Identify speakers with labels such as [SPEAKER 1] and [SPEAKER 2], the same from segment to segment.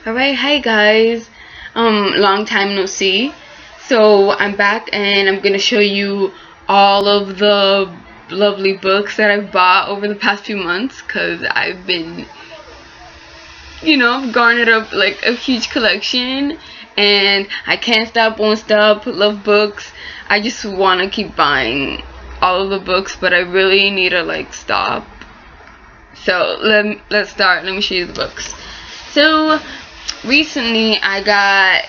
[SPEAKER 1] Alright, hi guys. Long time no see. So I'm back and I'm gonna show you all of the lovely books that I've bought over the past few months, because I've been, garnered up like a huge collection and I can't stop, won't stop, love books. I just wanna keep buying all of the books, but I really need to stop. So let's start. Let me show you the books. So recently I got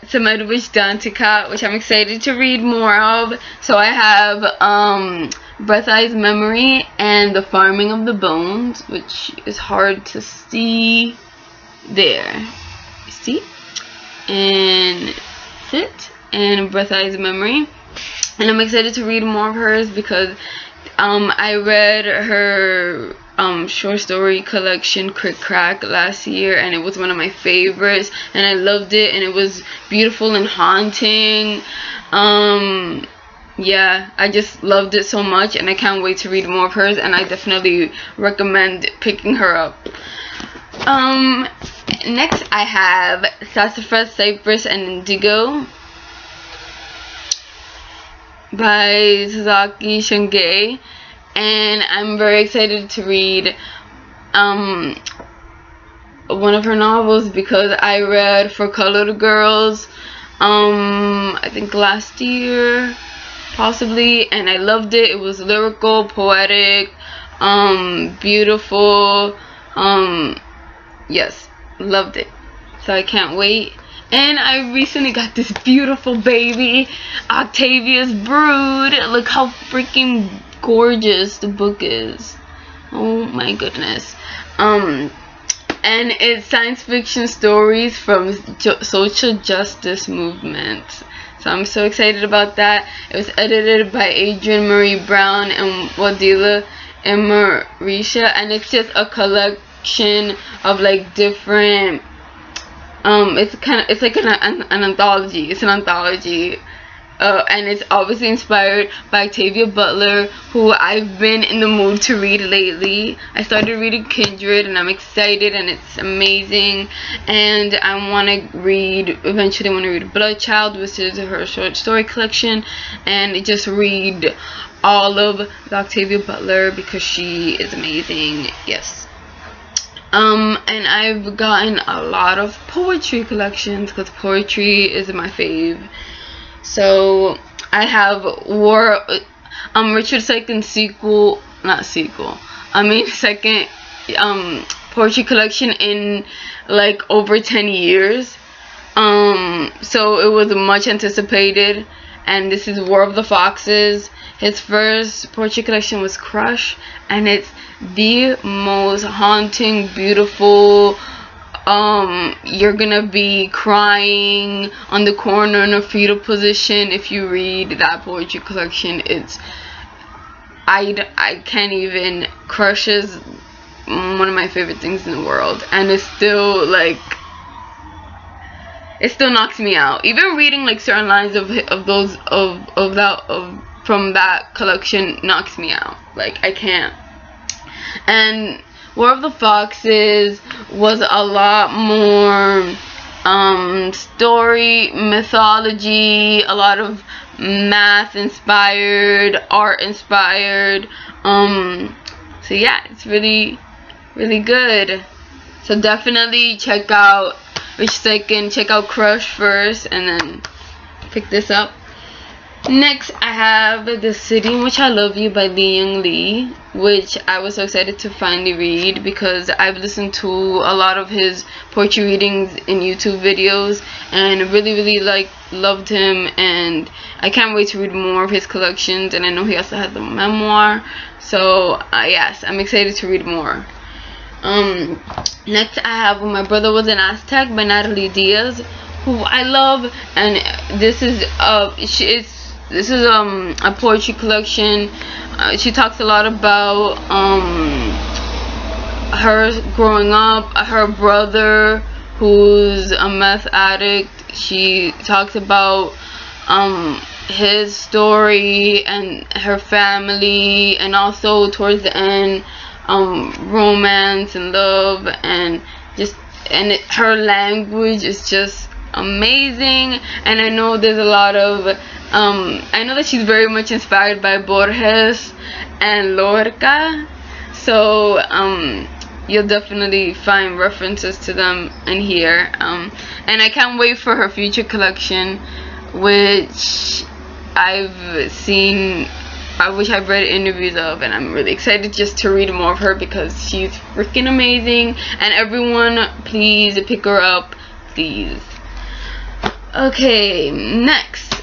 [SPEAKER 1] some Edwidge Danticat, which I'm excited to read more of. So I have Breath Eyes Memory and The Farming of the Bones, which is hard to see there. You see? And sit and Breath Eyes Memory. And I'm excited to read more of hers because I read her short story collection Crick Crack last year, and it was one of my favorites, and I loved it, and it was beautiful and haunting. Yeah, I just loved it so much, and I can't wait to read more of hers, and I definitely recommend picking her up. Next I have Sassafras, Cypress, and Indigo by Sasaki Shingei, and I'm very excited to read one of her novels because I read For Colored Girls I think last year possibly, and I loved it. It was lyrical, poetic, beautiful, yes, loved it. So I can't wait. And I recently got this beautiful baby, Octavia's Brood. Look how freaking gorgeous the book is. Oh my goodness. And it's science fiction stories from social justice movements. So I'm so excited about that. It was edited by Adrienne Marie Brown and Wadila Marisha, and it's just a collection of different it's like an anthology. It's an anthology, and it's obviously inspired by Octavia Butler, who I've been in the mood to read lately. I started reading Kindred, and I'm excited, and it's amazing. And I want to read, eventually want to read Bloodchild, which is her short story collection, and just read all of the Octavia Butler because she is amazing. Yes. And I've gotten a lot of poetry collections because poetry is my fave. So I have Richard II second poetry collection in over 10 years. So it was much anticipated, and this is War of the Foxes. His first poetry collection was Crush, and it's the most haunting, beautiful, you're gonna be crying on the corner in a fetal position if you read that poetry collection. I can't even. Crush is one of my favorite things in the world, and it's still it still knocks me out. Even reading certain lines from that collection knocks me out. I can't. And War of the Foxes was a lot more story, mythology, a lot of math inspired, art inspired. So yeah, it's really, really good. So definitely check out check out Crush first, and then pick this up. Next, I have The City in Which I Love You by Lee Young Lee, which I was so excited to finally read because I've listened to a lot of his poetry readings in YouTube videos and really, really loved him, and I can't wait to read more of his collections. And I know he also has a memoir, so yes, I'm excited to read more. Next, I have When My Brother Was an Aztec by Natalie Diaz, who I love, and this is a poetry collection. She talks a lot about her growing up, her brother who's a meth addict. She talks about his story and her family, and also towards the end romance and love, and just and her language is just amazing. And I know there's a lot of I know that she's very much inspired by Borges and Lorca, so you'll definitely find references to them in here. And I can't wait for her future collection, which I've read interviews of, and I'm really excited just to read more of her because she's freaking amazing. And everyone, please pick her up, please. Okay, next,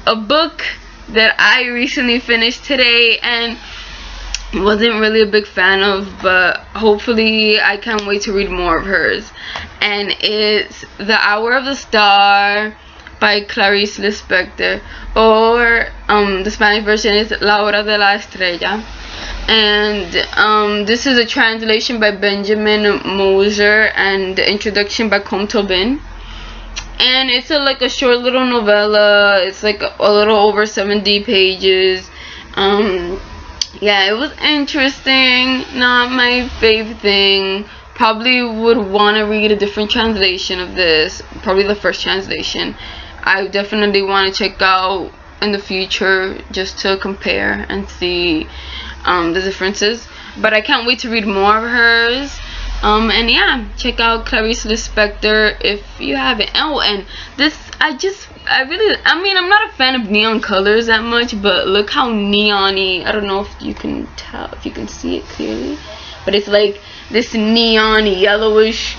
[SPEAKER 1] a book that I recently finished today and wasn't really a big fan of, but hopefully I can't wait to read more of hers. And it's The Hour of the Star by Clarice Lispector, or the Spanish version is La Hora de la Estrella. And this is a translation by Benjamin Moser and the introduction by Com Tobin. And it's like a short little novella. It's like a little over 70 pages. Yeah, it was interesting. Not my fave thing. Probably would want to read a different translation of this. Probably the first translation. I definitely want to check out in the future just to compare and see the differences. But I can't wait to read more of hers. And yeah, check out Clarice Lispector if you haven't. Oh, and this, I mean, I'm not a fan of neon colors that much, but look how neon-y. I don't know if you can tell, if you can see it clearly, but it's like this neon yellowish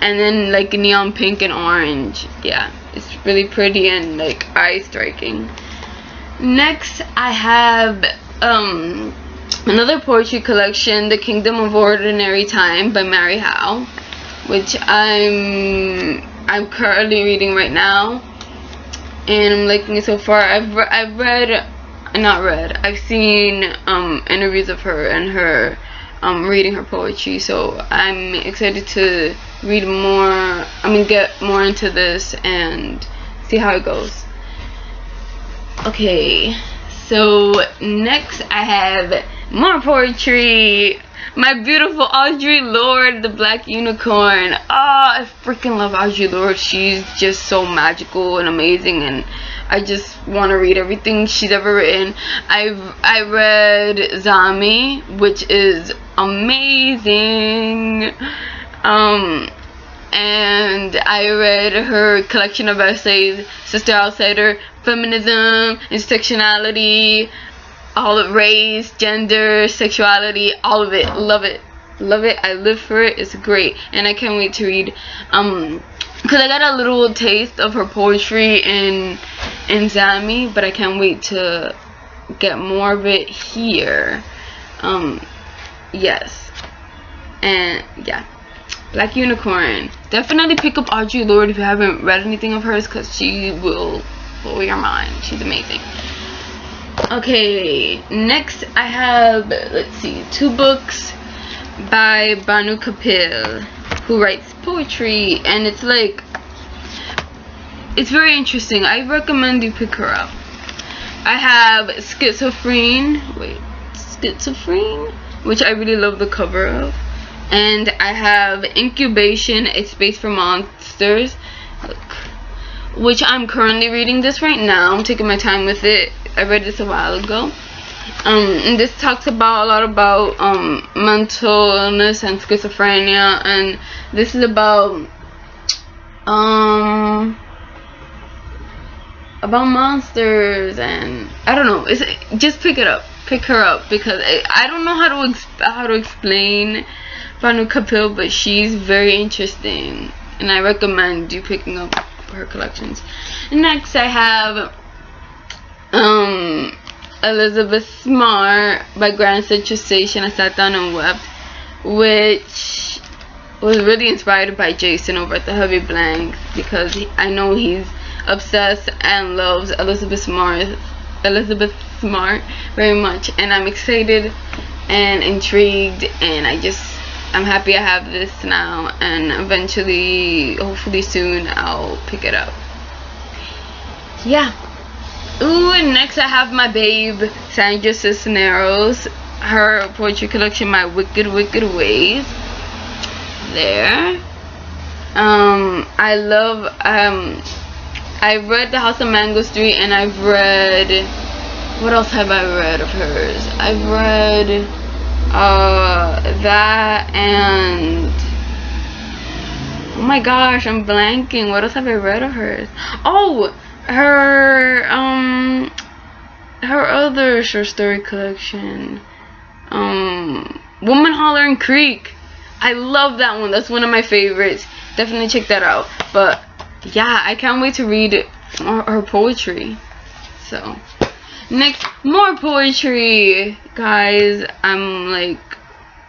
[SPEAKER 1] and then like neon pink and orange. Yeah, it's really pretty and like eye-striking. Next, I have another poetry collection, The Kingdom of Ordinary Time by Mary Howe, which I'm currently reading right now, and I'm liking it so far. I've seen interviews of her and her reading her poetry, so I'm excited to read more. Get more into this and see how it goes. Okay, so next I have more poetry. My beautiful Audre Lorde, The Black Unicorn. I freaking love Audre Lorde. She's just so magical and amazing, and I just want to read everything she's ever written. I read Zami, which is amazing. And I read her collection of essays, Sister Outsider, Feminism, Intersectionality, all of race, gender, sexuality, all of it. Love it. Love it. I live for it. It's great. And I can't wait to read, because I got a little taste of her poetry in Zami, but I can't wait to get more of it here. Yes. And yeah, Black Unicorn. Definitely pick up Audre Lorde if you haven't read anything of hers, because she will blow your mind. She's amazing. Okay, next I have, let's see, 2 books by Banu Kapil, who writes poetry, and it's very interesting. I recommend you pick her up. I have Schizophrene, which I really love the cover of. And I have Incubation, A Space for Monsters, which I'm currently reading this right now. I'm taking my time with it. I read this a while ago. And this talks about a lot about mental illness and schizophrenia, and this is about monsters, and I don't know. Just pick her up, because I don't know how to explain Banu Kapil, but she's very interesting, and I recommend you picking up her collections. Next, I have Elizabeth Smart by Grand Central Station, I Sat Down and Wept, which was really inspired by Jason over at the Heavy Blank, because I know he's obsessed and loves Elizabeth Smart very much, and I'm excited and intrigued, and I'm happy I have this now, and eventually, hopefully soon, I'll pick it up. Yeah. Ooh, and next I have my babe, Sandra Cisneros, her poetry collection, My Wicked Wicked Ways. There. I love I've read The House of Mango Street, and I've read, what else have I read of hers? I've read that, and oh my gosh, I'm blanking. What else have I read of hers? Oh, her other short story collection, Woman Hollering Creek. I love that one. That's one of my favorites. Definitely check that out. But yeah, I can't wait to read her poetry. So next, more poetry, guys. I'm like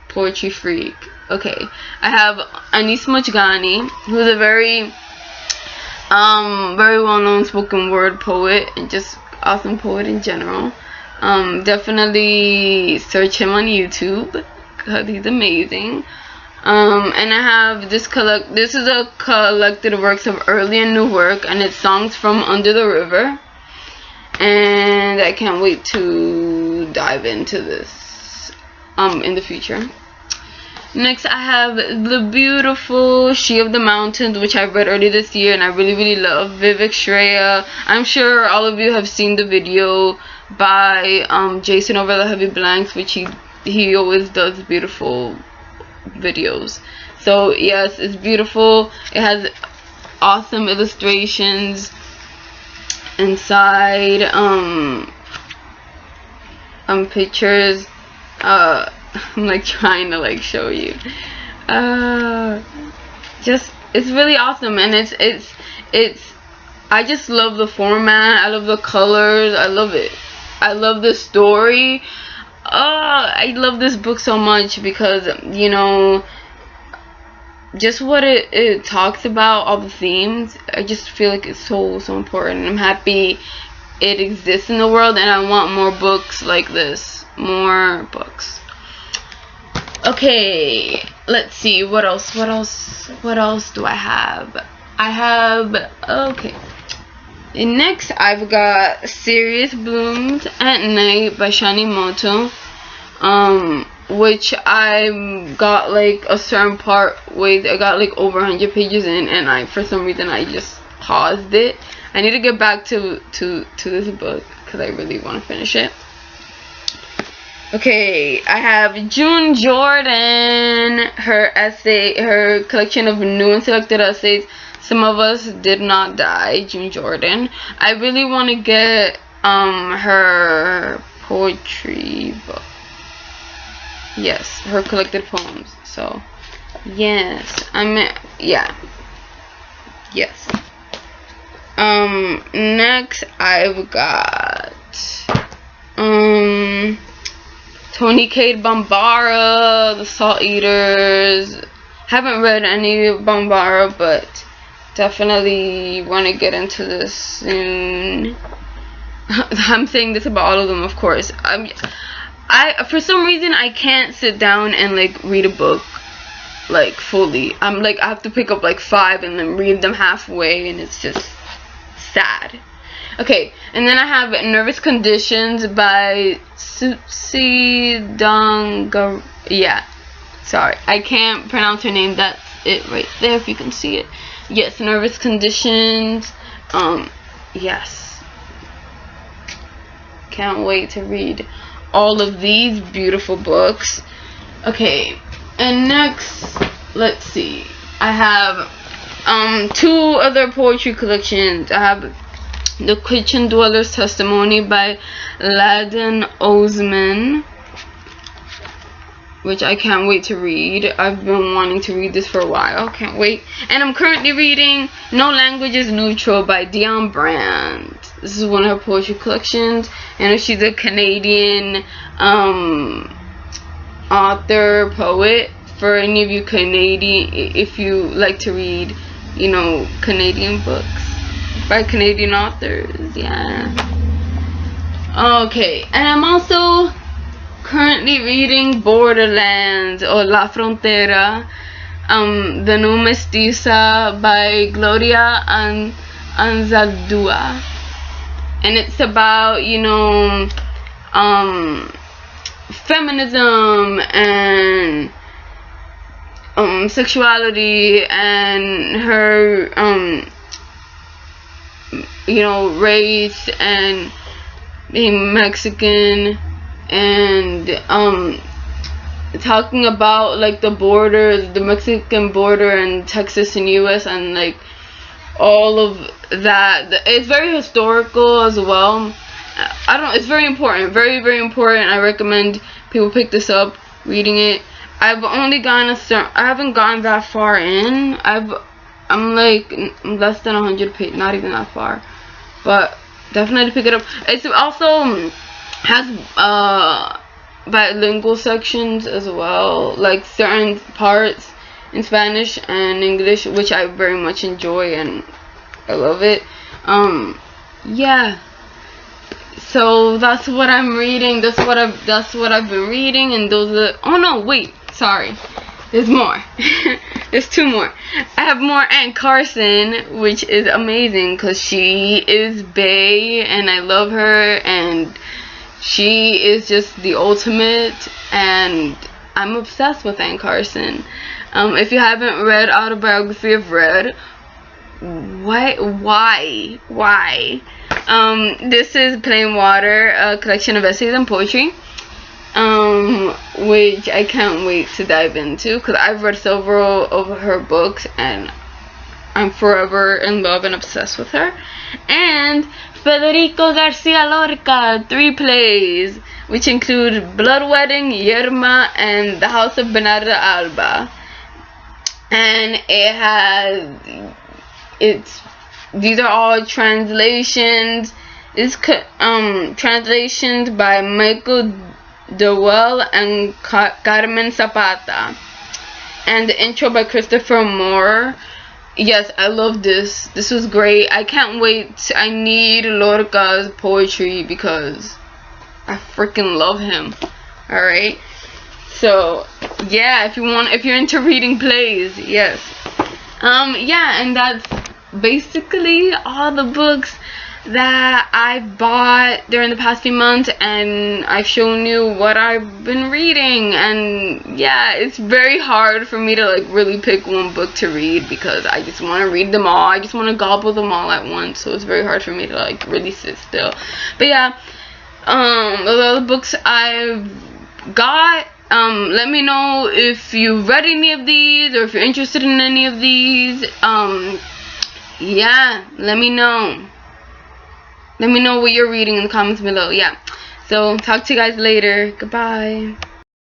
[SPEAKER 1] poetry freak. Okay, I have Anis Mojgani, who's a very well-known spoken word poet, and just awesome poet in general. Definitely search him on YouTube because he's amazing. And I have this is a collected works of early and new work, and it's songs from Under the River. And I can't wait to dive into this in the future. Next, I have the beautiful She of the Mountains, which I read early this year, and I really love. Vivek Shreya. I'm sure all of you have seen the video by Jason Over the Heavy Blanks, which he always does beautiful videos. So yes, it's beautiful. It has awesome illustrations inside, pictures. I'm like trying to like show you. Just, it's really awesome, and it's I just love the format. I love the colors. I love it. I love the story. I love this book so much because, you know, just what it talks about, all the themes. I just feel like it's so important. I'm happy it exists in the world, and I want more books like this. More books. Okay, let's see, what else do I have? Okay. And next, I've got Serious Blooms at Night by Shani Moto, which I got like a certain part with, I got like over 100 pages in, and for some reason I just paused it. I need to get back to this book because I really want to finish it. Okay, I have June Jordan, her collection of new and selected essays, Some of Us Did Not Die, June Jordan. I really want to get her poetry book. Yes, her collected poems. So, yes, yes. Next I've got Tony Cade Bambara, The Salt Eaters. Haven't read any of Bambara, but definitely want to get into this soon. I'm saying this about all of them, of course. For some reason I can't sit down and like read a book like fully. I'm like, I have to pick up like 5 and then read them halfway, and it's just sad. Okay, and then I have Nervous Conditions by Susie Dongar. Yeah, sorry, I can't pronounce her name. That's it right there, if you can see it. Yes, Nervous Conditions. Yes. Can't wait to read all of these beautiful books. Okay, and next, let's see. I have 2 other poetry collections. I have The Kitchen Dweller's Testimony by Laden Osman, which I can't wait to read. I've been wanting to read this for a while. Can't wait. And I'm currently reading No Language is Neutral by Dion Brand. This is one of her poetry collections. I know she's a Canadian author, poet. For any of you Canadian, if you like to read, you know, Canadian books by Canadian authors, yeah. Okay, and I'm also currently reading Borderlands, or La Frontera, The New Mestiza by Gloria Anzaldúa, and it's about, you know, feminism and sexuality and her race and being Mexican, and talking about like the border, the Mexican border and Texas and US, and like all of that. It's very historical as well. It's very important, very, very important. I recommend people pick this up, reading it. I haven't gone that far in. I'm like less than 100 pages, not even that far, but definitely pick it up. It also has bilingual sections as well, like certain parts in Spanish and English, which I very much enjoy and I love it. Yeah. So that's what I'm reading. That's what I've been reading, and those are. Oh no, wait. Sorry. There's more. There's two more. I have more Aunt Carson, which is amazing because she is bae and I love her, and she is just the ultimate, and I'm obsessed with Aunt Carson. If you haven't read Autobiography of Red, why? This is Plain Water, a collection of essays and poetry, which I can't wait to dive into because I've read several of her books and I'm forever in love and obsessed with her. And Federico Garcia Lorca, 3 plays, which include Blood Wedding, Yerma, and The House of Bernarda Alba. And these are all translations. It's translations by Michael Dewell and Carmen Zapata, and the intro by Christopher Moore. Yes, I love this. This was great. I can't wait. I need Lorca's poetry because I freaking love him. Alright. So yeah, if you're into reading plays, yes. Yeah, and that's basically all the books that I bought during the past few months, and I've shown you what I've been reading. And yeah, it's very hard for me to like really pick one book to read because I just want to read them all. I just want to gobble them all at once, so it's very hard for me to like really sit still. But yeah, those are the books I've got. Let me know if you've read any of these or if you're interested in any of these. Yeah, let me know. Let me know what you're reading in the comments below. Yeah. So, talk to you guys later. Goodbye.